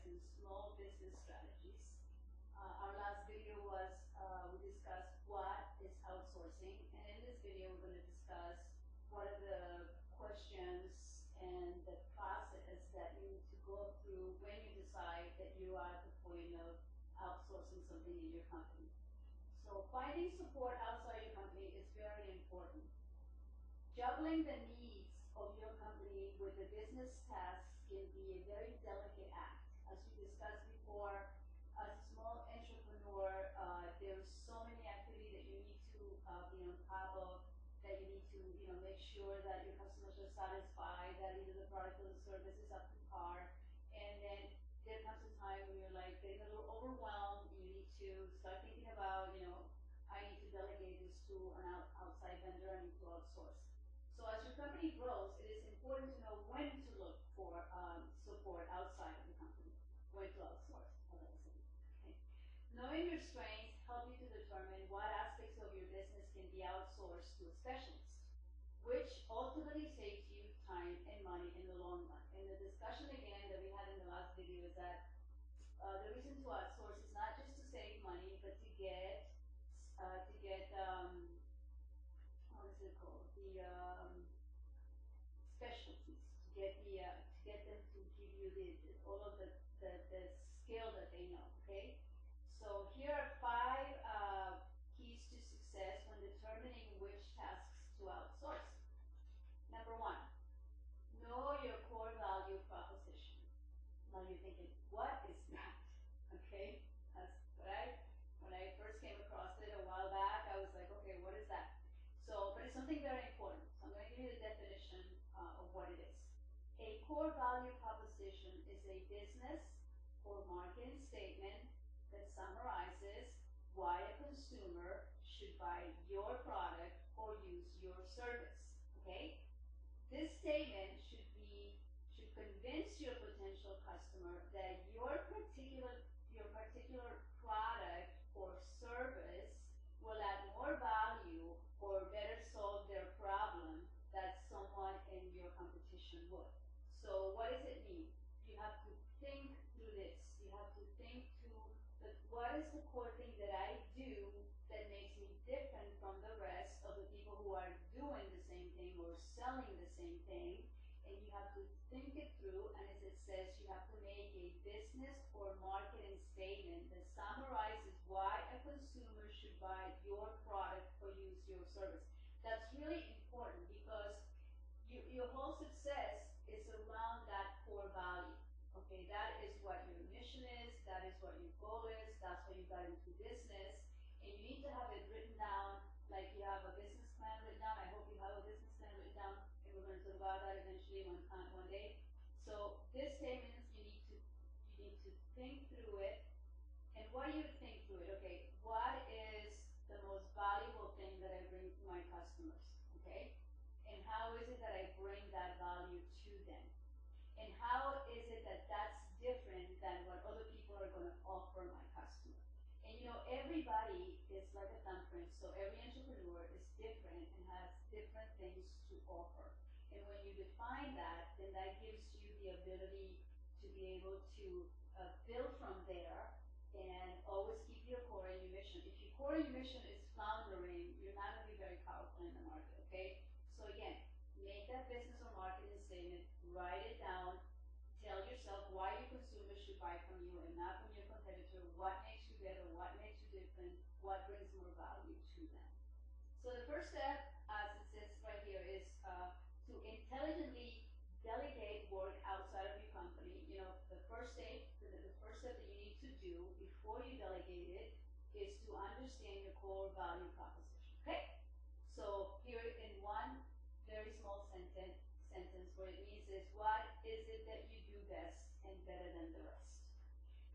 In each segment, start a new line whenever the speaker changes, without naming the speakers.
in small business strategies. Our last video was, we discussed what is outsourcing, and in this video we're going to discuss what are the questions and the process that you need to go through when you decide that you are at the point of outsourcing something in your company. So finding support outside your company is very important. Juggling the needs of your company with the business tasks can be a very delicate act. As we discussed before, as a small entrepreneur, there's so many activities that you need to be on top of, that you need to make sure that your customers are satisfied, that either the product or the service is up to par, and then there comes a time when you're like getting a little overwhelmed, and you need to start thinking about, I need to delegate this to an outside vendor, I need to outsource. So as your company grows, it is important to know when to look for support outside of the company, when to outsource, as I said. Okay. Knowing your strengths help you to determine what aspects of your business can be outsourced to a specialist, which ultimately saves you time and money in the long run. And the discussion again that we had in the last video is that the reason to outsource is not just to save money, but to get what is it called? The specialties, to get them to give you all of the skill that they know. Okay. So here are 5 keys to success when determining which tasks to outsource. Number 1, know your core value proposition. Now you're thinking, what is that? Okay, that's when I first came across it a while back, I was like, okay, what is that? So, but it's something very important. So I'm going to give you the definition of what it is. A core value proposition is a business or marketing statement that summarizes why a consumer should buy your product or use your service. Okay? This statement should convince your potential customer that your particular product or service will add more value or better solve their problem that someone in your competition would. So what does it mean? You have to think through this. You have to think through what is the core thing that I do that makes me different from the rest of the people who are doing the same thing or selling the same thing. And you have to think it through, and as it says, you have to make a business or marketing statement that summarizes why a consumer should buy your product or use your service. That's really important because your whole success is around that core value. Okay, that is what your mission is, that is what your goal is, that's why you got into business, and you need to have it written down like you have a business plan written down. I hope you have a business plan written down, and we're going to talk about that eventually one day. So this statement, you need to think through it. And why do you think through it? Okay, what is the most valuable thing that I bring to my customers? Okay, and how is it that I bring that value to them? And how is it that that's different than what other people are going to offer my customer? And everybody is like a thumbprint, so every entrepreneur is different and has different things to offer. And when you define that, then that gives you the ability to be able to build from there and always keep your core and your mission. If your core and your mission is floundering, you're not going to be very powerful in the market, okay? So again, make that business or marketing statement, write it down, tell yourself why your consumers should buy from you and not from your competitor, what makes you better, what makes you different, what brings more value to them. So the first step, as it says right here, is to intelligently delegate work outside of your company. The first step that you need to do before you delegate it is to understand your core value proposition. Okay? So here in one very small sentence, what it means is, what is it that you do best and better than the rest?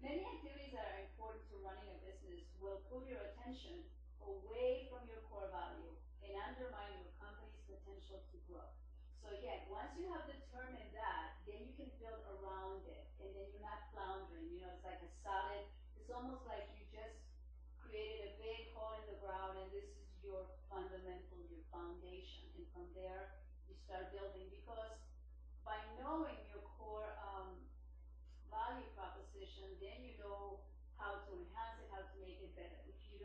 Many activities that are important to running a business will pull your attention away from your core value and undermine your company's potential to grow. So again, once you have determined that, then you can build around it, and then you're not floundering. It's like a solid, it's almost like you just created a big hole in the ground, and this is your fundamental, your foundation. And from there, you start building, because by knowing your core value proposition,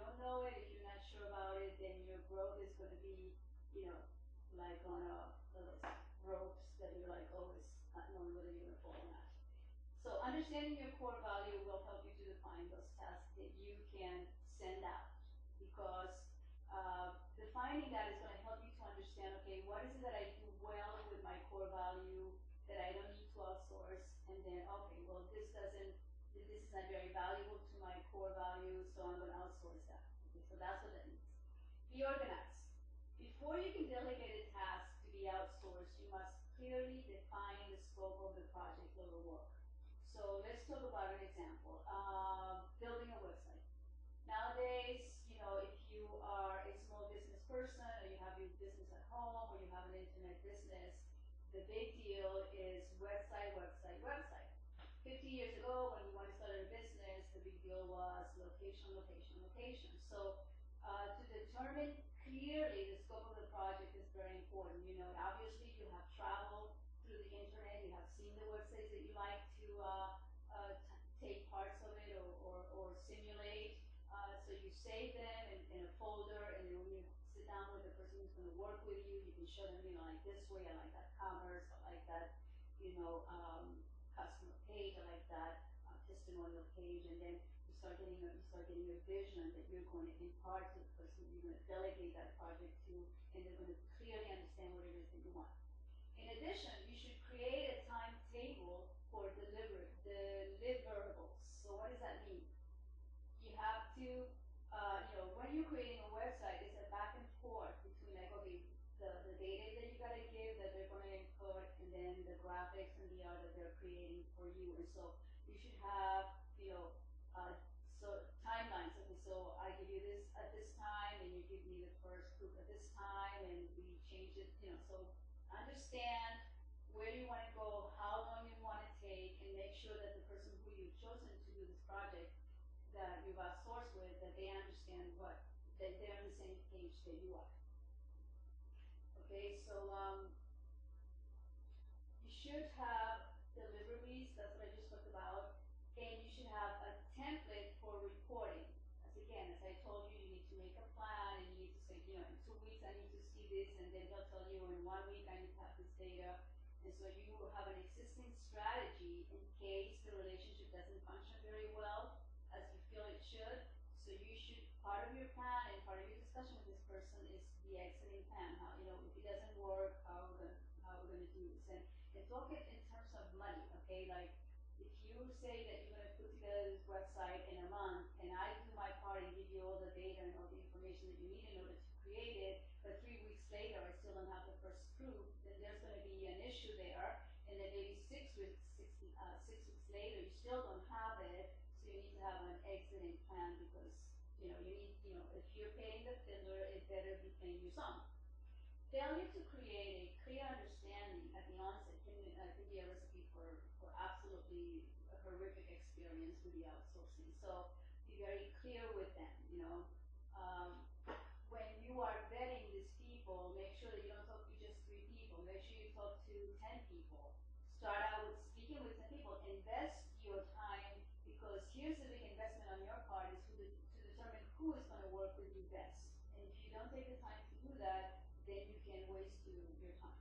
don't know it, if you're not sure about it, then your growth is going to be, like on those ropes that you're like always not knowing whether you're going to fall or not. So understanding your core value will help you to define those tasks that you can send out, because defining that is going to help you to understand, okay, what is it that I do well with my core value that I don't need to outsource, and then, okay, well, this is not very valuable to my core value, so I'm going to outsource that. Okay, so that's what that means. Be organized. Before you can delegate a task to be outsourced, you must clearly define the scope of the project or the work. So let's talk about an example. Building a website. Nowadays, if you are a small business person, or you have your business at home, or you have an internet business, the big deal is website, website, website. 50 years ago, when we wanted to start a business, the big deal was location, location, location. So to determine clearly the scope of the project is very important. Obviously you have traveled through the internet, you have seen the websites that you like to take parts of it or simulate. So you save them in a folder, and then when you sit down with the person who's going to work with you, you can show them, I like this way, I like that commerce, I like that, customer page, I like that testimonial page, and then you start getting a vision that you're going to impart to the person you're going to delegate that project to, and they're going to clearly understand what it is that you want. In addition, you should create a timetable for deliverables. So what does that mean? You have to, when you're creating a website, it's a back and forth between like, okay, the data that you gotta give that they're gonna input, and then the graphics and the art that they're creating for you. And so you should have, so timelines. Okay, so I give you this at this time, and you give me the first proof at this time, and we change it, so understand where you want to go, how long you want to take, and make sure that the person who you've chosen to do this project that you've outsourced with, that they understand that they're on the same page that you are. Okay, so you should have deliverables, that's what I just talked about, and you should have a template for reporting. As I told you, you need to make a plan, and you need to say, in 2 weeks I need to see this, and then they'll tell you in 1 week I need to have this data. And so you will have an existing strategy in case the relationship doesn't function very well as you feel it should. So you should, part of your plan and part of your discussion with this person is the exiting plan. How, if it doesn't work, how we're gonna do this. And talk it in terms of money, okay? Like, if you say that you're going to put together this website in a month, and I do my part and give you all the data and all the information that you need in order to create it, but 3 weeks later I still don't have the first proof, then there's going to be an issue there. And then maybe 6 weeks later you still don't have it, so you need to have an exiting plan, because you need, if you're paying the fiddler, it better be paying you some. Failure to create a clear understanding at the onset can be a recipe for absolutely a horrific experience with the outsourcing. So be very clear with them. When you are vetting these people, make sure that you don't talk to just 3 people. Make sure you talk to 10 people. Start out with speaking with 10 people. Invest your time, because here's the big investment on your part, is to determine who is going to work with you best. And if you don't take the time to do that, then you can waste your time.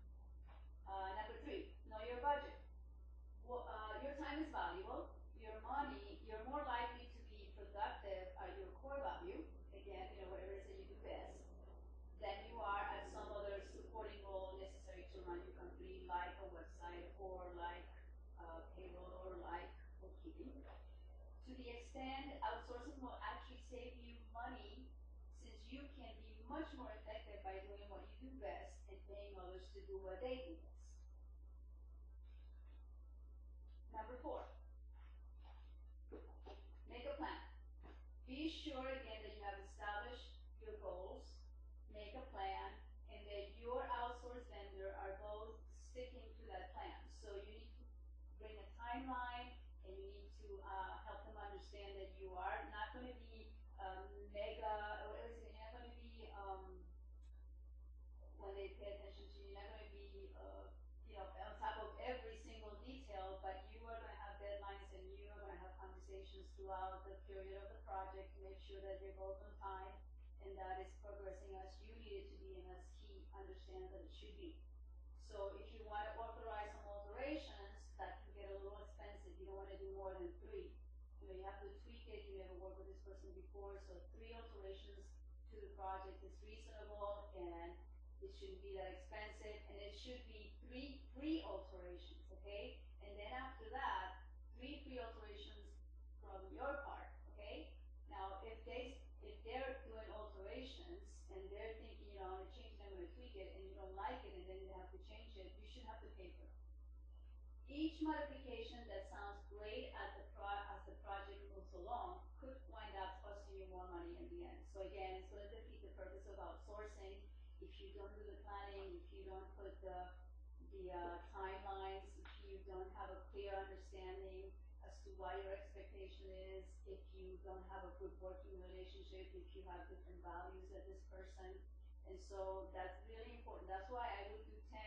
Number 3, know your budget. Well, your time is valuable. Your money, you're more likely to be productive at your core value, again, whatever it is that you do best, than you are at some other supporting role necessary to run your company, like a website, or like payroll, or like bookkeeping. To the extent outsourcing will actually save you money, since you can be much more effective by doing what you do best and paying others to do what they do best. Number 4, make a plan. Be sure again that you have established your goals, make a plan, and that your outsourced vendor are both sticking to that plan. So you need to bring a timeline, and you need to help them understand that you are not going to be mega, or you're not going to be, when they pay attention to you, you're not going to be on top of every single detail, but you are going to have deadlines, and you are going to have conversations throughout the period of the project to make sure that you're both on time and that is progressing as you need it to be and as he understands that it should be. So if you want to authorize some alterations, that can get a little expensive. You don't want to do more than 3. You have to tweak it. You never worked with this person before, so 3 alterations to the project is reasonable, and it shouldn't be that expensive, and it should be 3 free alterations, okay? And then after that, 3 free alterations from your part, okay? Now, if they're doing alterations and they're thinking, I'm going to change it, I'm going to tweak it, and you don't like it, and then you have to change it, you should have to pay for it. Each modification that sounds great as the project moves along could wind up costing you more money in the end. So again, it's going to defeat the purpose of outsourcing if you don't do the planning, if you don't put the timelines, if you don't have a clear understanding as to what your expectation is, if you don't have a good working relationship, if you have different values at this person. And so that's really important. That's why I would do 10,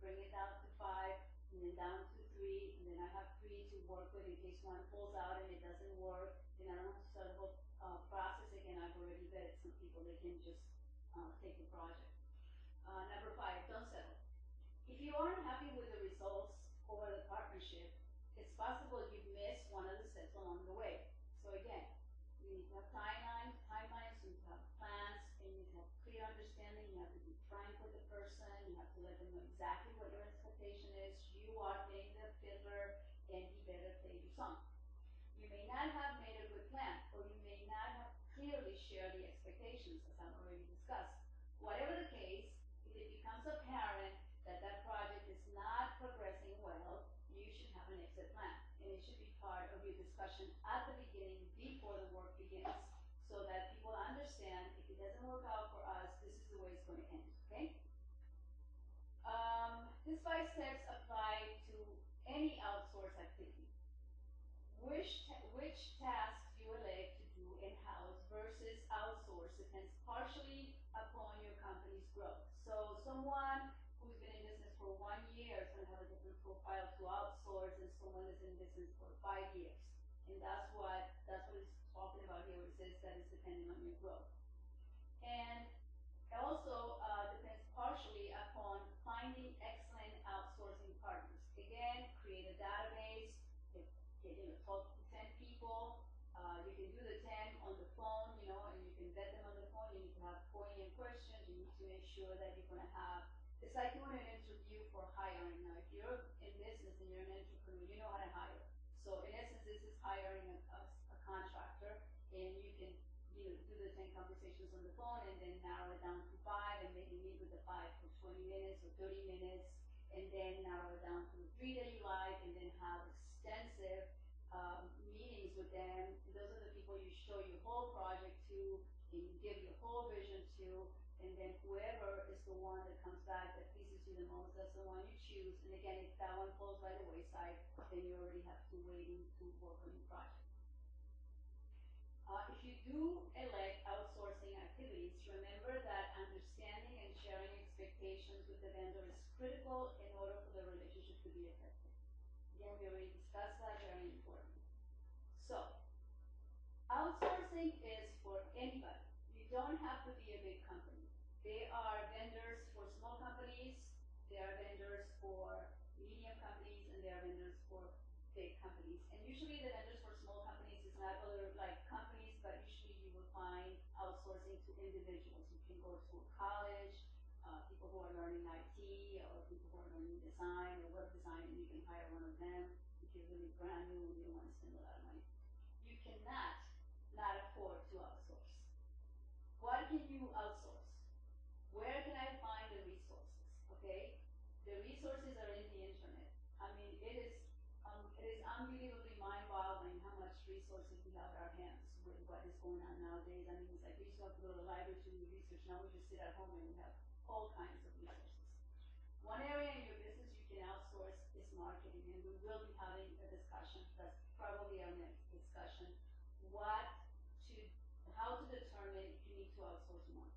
bring it down to 5, and then down to 3, and then I have 3 to work with in case one pulls out and it doesn't work. Then I don't have to start the whole process again. I've already vetted some people that can just take the project. Number 5, don't settle. If you aren't happy with the results or the partnership, it's possible you miss one of the steps along the way. So again, you need to have timelines, you need to have plans, and you need to have clear understanding. You have to be frank with the person. You have to let them know exactly what your expectation is. You are playing the fiddler, and he better play your song. You may not have made a good plan, or you may not have clearly shared the expectations, as I've already discussed. Whatever the case, if it becomes apparent that that project is not progressing well, you should have an exit plan. And it should be part of your discussion at the beginning, before the work begins, so that people understand if it doesn't work out for us, this is the way it's going to end, okay? These 5 steps apply to any outsource activity. Which tasks you elect to do in-house versus outsource depends partially upon your company's growth. So someone who's been in business for 1 year is going to have a different profile to outsource than someone that's in business for 5 years. And that's what it's talking about here, where it says that it's dependent on your growth. And it also depends partially upon finding excellent outsourcing partners. Again, create a database, talk to 10 people. You can do the 10 on the phone, and you can vet them on the phone. You need to have poignant questions. You need to make sure that you're going to have. It's like doing an interview for hiring. Now, if you're in business and you're an entrepreneur, you know how to hire. So in essence, this is hiring a contractor, and you can do the 10 conversations on the phone and then narrow it down to 5, and maybe meet with the 5 for 20 minutes or 30 minutes, and then narrow it down to 3 that you like, and then have extensive meetings with them. And those are the people you show your whole project to, and you give your whole vision to, and then whoever is the one that comes back that pleases you the most, that's the one you choose. And again, if that one falls by the wayside, then you already have to wait to work on your project. If you do elect outsourcing activities, remember that understanding and sharing expectations with the vendor is critical in order for the relationship to be effective. Again, we already discussed that, very important. So, outsourcing is for anybody. You don't have to be a big company. There are vendors for small companies, there are vendors for medium companies, and there are vendors for big companies. And usually the vendors for small companies is not other like companies, but usually you will find outsourcing to individuals. You can go to college, people who are learning IT, or people who are learning design or web design, and you can hire one of them if you're really brand new and you don't want to spend a lot of money. You cannot not afford to outsource. What can you outsource? Where can I find the resources? Okay, the resources are in the internet. I mean, it is unbelievably mind-boggling how much resources we have at our hands with what is going on nowadays. I mean, it's like we used to have to go to the library to do research. Now we just sit at home and we have all kinds of resources. One area in your business you can outsource is marketing, and we will be having a discussion. That's probably our next discussion. How to determine if you need to outsource more.